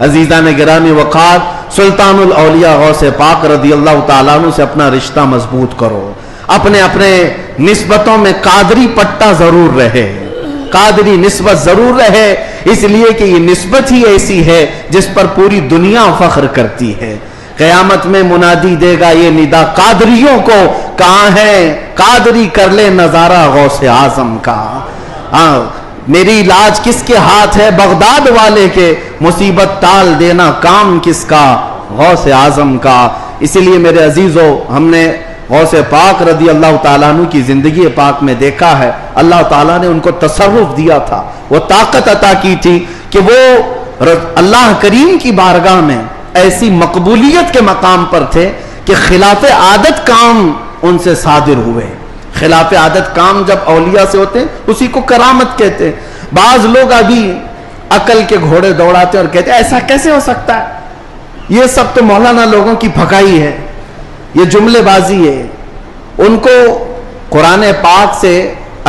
عزیزان گرامی وقار، سلطان الاولیاء غوث پاک رضی اللہ تعالیٰ عنہ سے اپنا رشتہ مضبوط کرو. اپنے نسبتوں میں قادری پٹا ضرور رہے، قادری نسبت ضرور رہے، اس لیے کہ یہ نسبت ہی ایسی ہے جس پر پوری دنیا فخر کرتی ہے. قیامت میں منادی دے گا یہ ندا قادریوں کو، کہاں ہے قادری کر لے نظارہ غوث اعظم کا. میری لاج کس کے ہاتھ ہے بغداد والے کے، مصیبت ٹال دینا کام کس کا غوث اعظم کا. اسی لیے میرے عزیزو، ہم نے غوث پاک رضی اللہ تعالیٰ عنہ کی زندگی پاک میں دیکھا ہے، اللہ تعالیٰ نے ان کو تصرف دیا تھا، وہ طاقت عطا کی تھی کہ وہ اللہ کریم کی بارگاہ میں ایسی مقبولیت کے مقام پر تھے کہ خلاف عادت کام ان سے صادر ہوئے. خلاف عادت کام جب اولیاء سے ہوتے ہیں اسی کو کرامت کہتے ہیں. بعض لوگ ابھی عقل کے گھوڑے دوڑاتے اور کہتے ہیں ایسا کیسے ہو سکتا ہے، یہ سب تو مولانا لوگوں کی پھکائی ہے، یہ جملے بازی ہے. ان کو قرآن پاک سے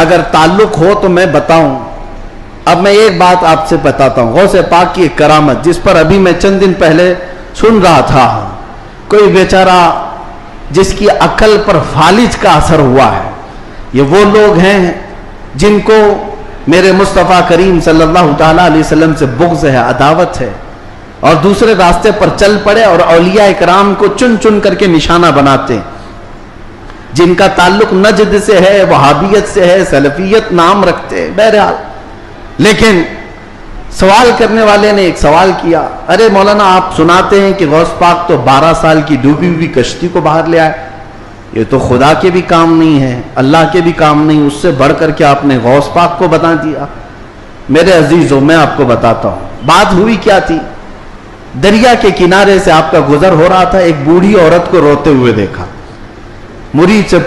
اگر تعلق ہو تو میں بتاؤں. اب میں ایک بات آپ سے بتاتا ہوں، غوث پاک کی ایک کرامت جس پر ابھی میں چند دن پہلے سن رہا تھا. کوئی بیچارہ جس کی عقل پر فالج کا اثر ہوا ہے. یہ وہ لوگ ہیں جن کو میرے مصطفیٰ کریم صلی اللہ تعالیٰ علیہ وسلم سے بغض ہے، عداوت ہے، اور دوسرے راستے پر چل پڑے اور اولیاء اکرام کو چن چن کر کے نشانہ بناتے ہیں. جن کا تعلق نجد سے ہے، وہابیت سے ہے، سلفیت نام رکھتے ہیں. بہرحال لیکن سوال کرنے والے نے ایک سوال کیا، ارے مولانا آپ سناتے ہیں کہ غوث پاک تو 12 سال کی ڈوبی ہوئی کشتی کو باہر لے آئے، یہ تو خدا کے بھی کام نہیں ہے، اللہ کے بھی کام نہیں، اس سے بڑھ کر کے آپ نے غوث پاک کو بتا دیا. میرے عزیزوں، میں آپ کو بتاتا ہوں بات ہوئی کیا تھی. دریا کے کنارے سے آپ کا گزر ہو رہا تھا، ایک بوڑھی عورت کو روتے ہوئے دیکھا. مرید سے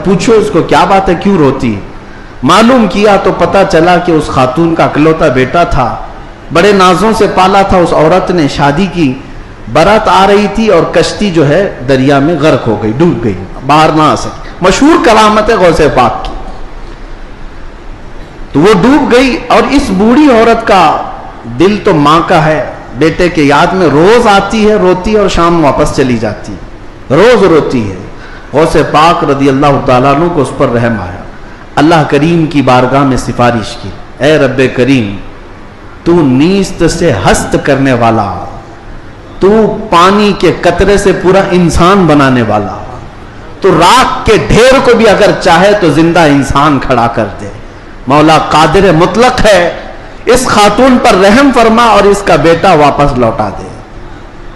پوچھو اس کو کیا بات ہے، کیوں روتی ہے. معلوم کیا تو پتا چلا کہ اس خاتون کا اکلوتا بیٹا تھا، بڑے نازوں سے پالا تھا. اس عورت نے شادی کی، برات آ رہی تھی اور کشتی جو ہے دریا میں غرق ہو گئی، ڈوب گئی، باہر نہ آ سکی. مشہور کرامت ہے غوث پاک کی. تو وہ ڈوب گئی اور اس بوڑھی عورت کا دل تو ماں کا ہے، بیٹے کے یاد میں روز آتی ہے، روتی ہے اور شام واپس چلی جاتی ہے، روز روتی ہے. غوث پاک رضی اللہ تعالیٰ عنہ کو اس پر رحم آیا. اللہ کریم کی بارگاہ میں سفارش کی، اے رب کریم، تو نیست سے ہست کرنے والا، تو پانی کے قطرے سے پورا انسان بنانے والا، تو راکھ کے ڈھیر کو بھی اگر چاہے تو زندہ انسان کھڑا کر دے. مولا قادر مطلق ہے، اس خاتون پر رحم فرما اور اس کا بیٹا واپس لوٹا دے.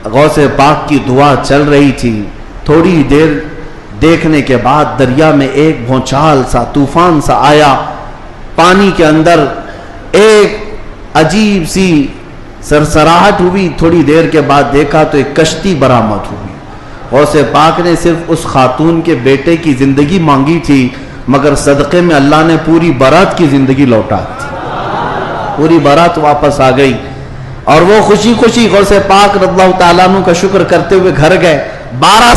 غوث پاک کی دعا چل رہی تھی. تھوڑی دیر دیکھنے کے بعد دریا میں ایک بھونچال سا، طوفان سا آیا. پانی کے اندر ایک عجیب سی سرسراہٹ ہوئی. تھوڑی دیر کے بعد دیکھا تو ایک کشتی برآمد ہوئی. غوث پاک نے صرف اس خاتون کے بیٹے کی زندگی مانگی تھی، مگر صدقے میں اللہ نے پوری برات کی زندگی لوٹا دی. پوری برات واپس آ گئی اور وہ خوشی خوشی غوث پاک رضی اللہ تعالیٰ عنہ کا شکر کرتے ہوئے گھر گئے. 12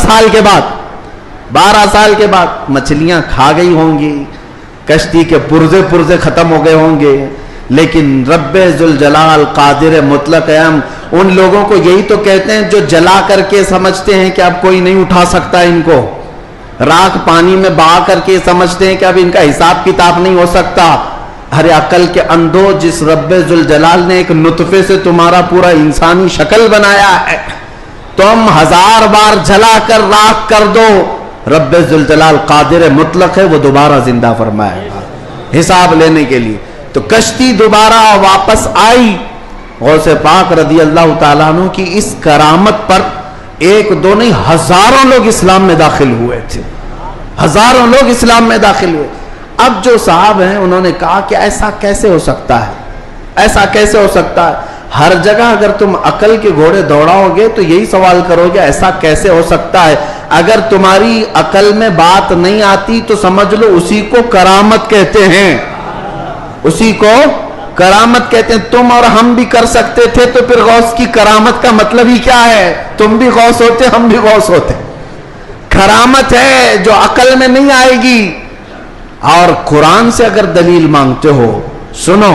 سال کے بعد مچھلیاں کھا گئی ہوں گی، کشتی کے پرزے ختم ہو گئے ہوں گے، لیکن رب ذوالجلال قادر مطلق ہم ان لوگوں کو یہی تو کہتے ہیں جو جلا کر کے سمجھتے ہیں کہ اب کوئی نہیں اٹھا سکتا ان کو، راکھ پانی میں بہا کر کے سمجھتے ہیں کہ اب ان کا حساب کتاب نہیں ہو سکتا. ارے عقل کے اندھو، جس رب ذوالجلال نے ایک نطفے سے تمہارا پورا انسانی شکل بنایا ہے، تم 1000 بار جلا کر راکھ کر دو، رب ذوالجلال قادر مطلق ہے، وہ دوبارہ زندہ فرمائے گا حساب لینے کے لیے. تو کشتی دوبارہ واپس آئی. غوث پاک رضی اللہ تعالیٰ عنہ کی اس کرامت پر ایک دو نہیں، ہزاروں لوگ اسلام میں داخل ہوئے تھے، ہزاروں لوگ اسلام میں داخل ہوئے. اب جو صاحب ہیں انہوں نے کہا کہ ایسا کیسے ہو سکتا ہے، ایسا کیسے ہو سکتا ہے. ہر جگہ اگر تم عقل کے گھوڑے دوڑاؤ گے تو یہی سوال کرو گے ایسا کیسے ہو سکتا ہے. اگر تمہاری عقل میں بات نہیں آتی تو سمجھ لو اسی کو کرامت کہتے ہیں، اسی کو کرامت کہتے ہیں. تم اور ہم بھی کر سکتے تھے تو پھر غوث کی کرامت کا مطلب ہی کیا ہے؟ تم بھی غوث ہوتے، ہم بھی غوث ہوتے. کرامت ہے جو عقل میں نہیں آئے گی. اور قرآن سے اگر دلیل مانگتے ہو، سنو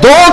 2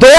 2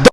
2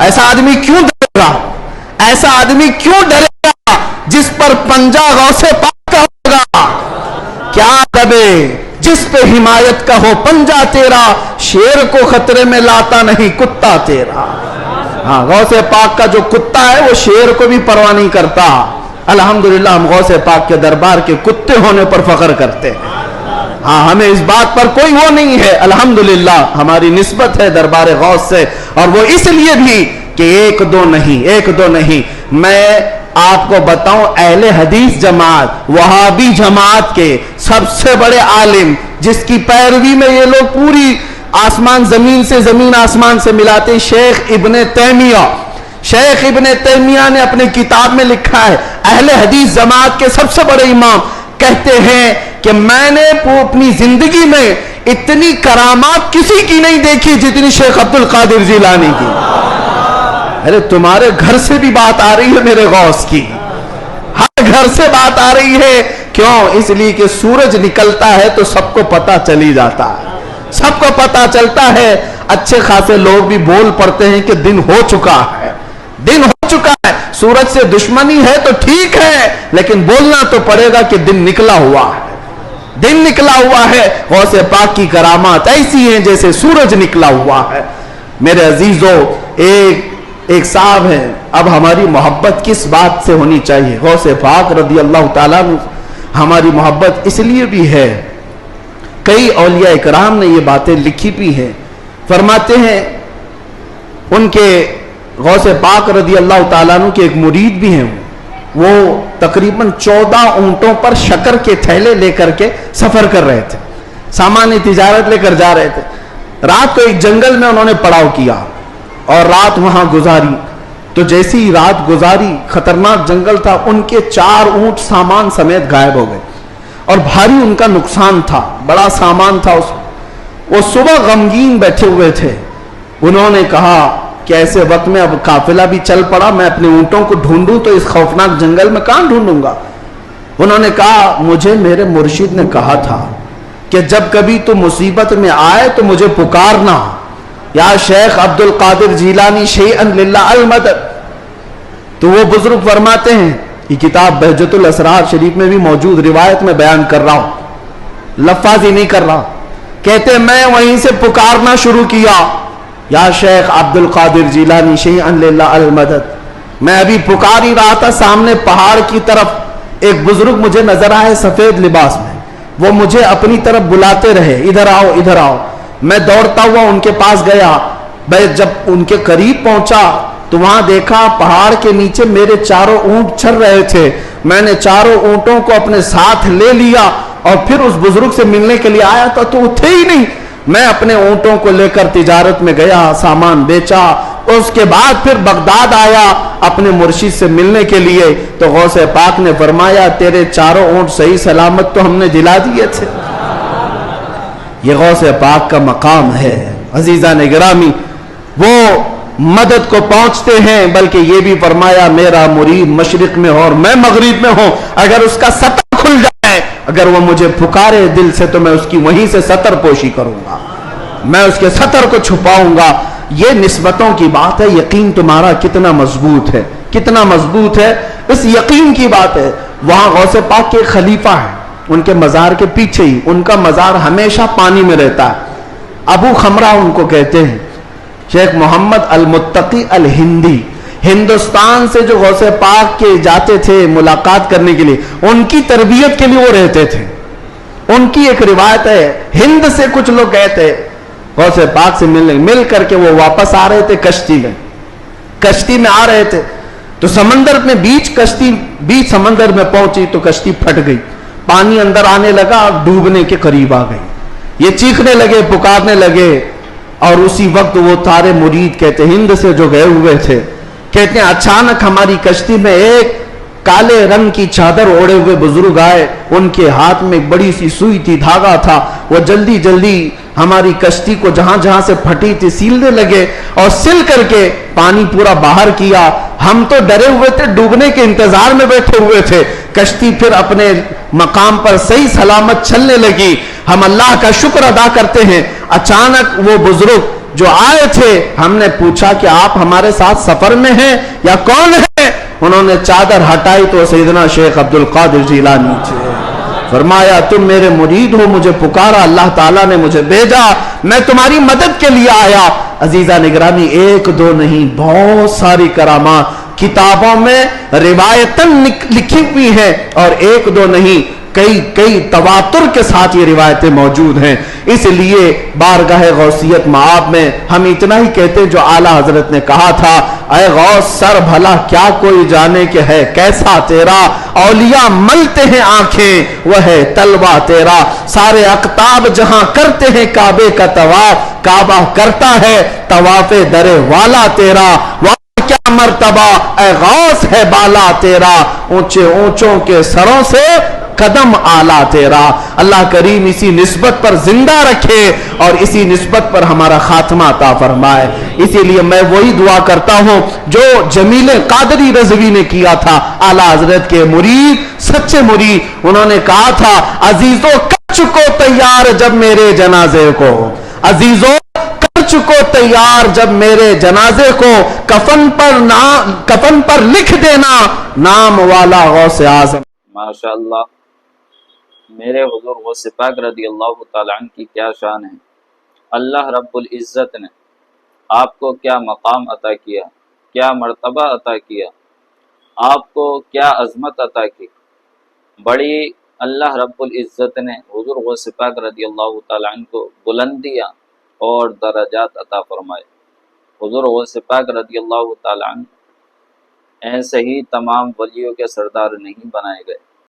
ایسا آدمی کیوں ڈرے گا؟ ایسا آدمی کیوں ڈرے گا جس پر پنجہ غوث پاک کا ہوگا؟ کیا دبے جس پہ حمایت کا ہو پنجہ تیرا، شیر کو خطرے میں لاتا نہیں کتا تیرا۔ ہاں، غوث پاک کا جو کتا ہے وہ شیر کو بھی پرواہ نہیں کرتا۔ الحمدللہ ہم غوث پاک کے دربار کے کتے ہونے پر فخر کرتے ہیں۔ ہاں، ہمیں اس بات پر کوئی وہ نہیں ہے، الحمدللہ ہماری نسبت ہے دربار غوث سے، اور وہ اس لیے بھی کہ ایک دو نہیں۔ میں آپ کو بتاؤں، اہل حدیث جماعت، وہابی جماعت کے سب سے بڑے عالم جس کی پیروی میں یہ لوگ پوری آسمان زمین سے، زمین آسمان سے ملاتے، شیخ ابن تیمیہ۔ شیخ ابن تیمیہ نے اپنے کتاب میں لکھا ہے، اہل حدیث جماعت کے سب سے بڑے امام کہتے ہیں کہ میں نے اپنی زندگی میں اتنی کرامات کسی کی نہیں دیکھی جتنی شیخ عبد القادر جیلانی کی۔ ارے تمہارے گھر سے بھی بات آ رہی ہے میرے غوث کی، ہر گھر سے بات آ رہی ہے۔ کیوں؟ اس لیے کہ سورج نکلتا ہے تو سب کو پتا چلی جاتا ہے، سب کو پتا چلتا ہے۔ اچھے خاصے لوگ بھی بول پڑتے ہیں کہ دن ہو چکا ہے، دن ہو چکا ہے۔ سورج سے دشمنی ہے تو ٹھیک ہے، لیکن بولنا تو پڑے گا کہ دن نکلا ہوا ہے، دن نکلا ہوا ہے۔ غوث پاک کی کرامات ایسی ہیں جیسے سورج نکلا ہوا ہے۔ میرے عزیزو، ایک صاحب ہے، اب ہماری محبت کس بات سے ہونی چاہیے؟ غوث پاک رضی اللہ تعالیٰ عنہ ہماری محبت اس لیے بھی ہے، کئی اولیاء اکرام نے یہ باتیں لکھی بھی ہیں، فرماتے ہیں ان کے غوث پاک رضی اللہ تعالیٰ عنہ کے ایک مرید بھی ہیں، وہ تقریباً 14 اونٹوں پر شکر کے تھیلے لے کر کے سفر کر رہے تھے، سامان تجارت لے کر جا رہے تھے۔ رات کو ایک جنگل میں انہوں نے پڑاؤ کیا اور رات وہاں گزاری، تو جیسی رات گزاری، خطرناک جنگل تھا، ان کے 4 اونٹ سامان سمیت غائب ہو گئے اور بھاری ان کا نقصان تھا، بڑا سامان تھا اس میں۔ وہ صبح غمگین بیٹھے ہوئے تھے، انہوں نے کہا کہ ایسے وقت میں اب قافلہ بھی چل پڑا، میں اپنے اونٹوں کو ڈھونڈوں تو اس خوفناک جنگل میں کہاں ڈھونڈوں گا؟ انہوں نے کہا مجھے میرے مرشد نے کہا تھا کہ جب کبھی تو مصیبت میں آئے تو مجھے پکارنا، یا شیخ عبد القادر جیلانی شیئا للہ المدد۔ تو وہ بزرگ فرماتے ہیں، یہ کتاب بہجت الاسرار شریف میں بھی موجود روایت میں بیان کر رہا ہوں، لفاظی نہیں کر رہا، کہتے میں وہیں سے پکارنا شروع کیا، یا شیخ عبد القادر جیلانی شیئا للہ المدد۔ میں ابھی پکار ہی رہا تھا، سامنے پہاڑ کی طرف ایک بزرگ مجھے نظر آئے سفید لباس میں، وہ مجھے اپنی طرف بلاتے رہے، ادھر آؤ ادھر آؤ۔ میں دوڑتا ہوا ان کے پاس گیا، میں جب ان کے قریب پہنچا تو وہاں دیکھا پہاڑ کے نیچے میرے 4 اونٹ چر رہے تھے۔ میں نے 4 اونٹوں کو اپنے ساتھ لے لیا اور پھر اس بزرگ سے ملنے کے لیے آیا تھا تو وہ تھے ہی نہیں۔ میں اپنے اونٹوں کو لے کر تجارت میں گیا، سامان بیچا، اس کے بعد پھر بغداد آیا اپنے مرشد سے ملنے کے لیے، تو غوث پاک نے فرمایا تیرے 4 اونٹ صحیح سلامت تو ہم نے دلا دیے تھے۔ یہ غوث پاک کا مقام ہے عزیزان گرامی، وہ مدد کو پہنچتے ہیں، بلکہ یہ بھی فرمایا میرا مرید مشرق میں ہو اور میں مغرب میں ہوں، اگر اس کا سطر کھل جائے، اگر وہ مجھے پکارے دل سے تو میں اس کی وہیں سے سطر پوشی کروں گا، میں اس کے سطر کو چھپاؤں گا۔ یہ نسبتوں کی بات ہے، یقین تمہارا کتنا مضبوط ہے، کتنا مضبوط ہے، اس یقین کی بات ہے۔ وہاں غوث پاک کے خلیفہ ہیں، ان کے مزار کے پیچھے ہی، ان کا مزار ہمیشہ پانی میں رہتا ہے، ابو خمرہ ان کو کہتے ہیں، شیخ محمد المتقی الہندی، ہندوستان سے جو غوث پاک کے جاتے تھے ملاقات کرنے کے لیے، ان کی تربیت کے لیے وہ رہتے تھے۔ ان کی ایک روایت ہے، ہند سے کچھ لوگ گئے تھے غوث پاک سے ملنے، مل کر کے وہ واپس آ رہے تھے کشتی میں آ رہے تھے، تو سمندر میں بیچ سمندر میں پہنچی تو کشتی پھٹ گئی، پانی اندر آنے لگا اور ڈوبنے کے قریب آ گئی۔ یہ چیخنے لگے، پکارنے لگے، اور اسی وقت وہ تارے مرید کہتے ہند سے جو گئے ہوئے تھے، کہتے ہیں اچانک ہماری کشتی میں ایک کالے رنگ کی چادر اوڑے ہوئے بزرگ آئے، ان کے ہاتھ میں ایک بڑی سی سوئی تھی، دھاگا تھا، وہ جلدی جلدی ہماری کشتی کو جہاں جہاں سے پھٹی تھی سیلنے لگے اور سل کر کے پانی پورا باہر کیا۔ ہم تو ڈرے ہوئے تھے، ڈوبنے کے انتظار میں بیٹھے ہوئے تھے، کشتی پھر اپنے مقام پر صحیح سلامت چلنے لگی۔ ہم اللہ کا شکر ادا کرتے ہیں، اچانک وہ بزرگ جو آئے تھے ہم نے پوچھا کہ آپ ہمارے ساتھ سفر میں ہیں یا کون ہے؟ انہوں نے چادر ہٹائی تو سیدنا شیخ عبد القادر جیلانی تھے۔ فرمایا تم میرے مرید ہو، مجھے پکارا، اللہ تعالیٰ نے مجھے بھیجا، میں تمہاری مدد کے لیے آیا۔ عزیزہ نگرانی، ایک دو نہیں، بہت ساری کرامات کتابوں میں روایتاً لکھی ہوئی ہیں، اور ایک دو نہیں، کئی تواتر کے ساتھ یہ روایتیں موجود ہیں۔ اس لیے بارگاہ غوثیت مآب میں ہم اتنا ہی کہتے جو اعلیٰ حضرت نے کہا تھا، اے غوث سر بھلا کیا کوئی جانے کہ ہے کیسا تیرا، اولیاء ملتے ہیں آنکھیں وہ ہے طلبہ تیرا، سارے اقطاب جہاں کرتے ہیں کعبے کا طواف، کعبہ کرتا ہے طواف در والا تیرا، کیا مرتبہ اے غوث ہے بالا تیرا، اونچے اونچوں کے سروں سے قدم آلہ تیرا۔ اللہ کریم اسی نسبت پر زندہ رکھے اور اسی نسبت پر ہمارا خاتمہ عطا فرمائے۔ اسی لیے میں وہی دعا کرتا ہوں جو جمیل قادری رضوی نے کیا تھا، اعلیٰ حضرت کے مرید، سچے مرید، انہوں نے کہا تھا عزیزو کر چکو تیار جب میرے جنازے کو، عزیزو کر چکو تیار جب میرے جنازے کو، کفن پر لکھ دینا نام والا غوث اعظم۔ ماشاءاللہ، میرے حضور غوث پاک رضی اللہ تعالیٰ عنہ کی کیا شان ہے۔ اللہ رب العزت نے آپ کو کیا مقام عطا کیا، کیا مرتبہ عطا کیا، آپ کو کیا عظمت عطا کی۔ بڑی اللہ رب العزت نے حضور غوث پاک رضی اللہ تعالیٰ عنہ کو بلندیاں اور درجات عطا فرمائے۔ حضور غوث پاک رضی اللہ تعالیٰ عنہ ایسے ہی تمام ولیوں کے سردار نہیں بنائے گئے،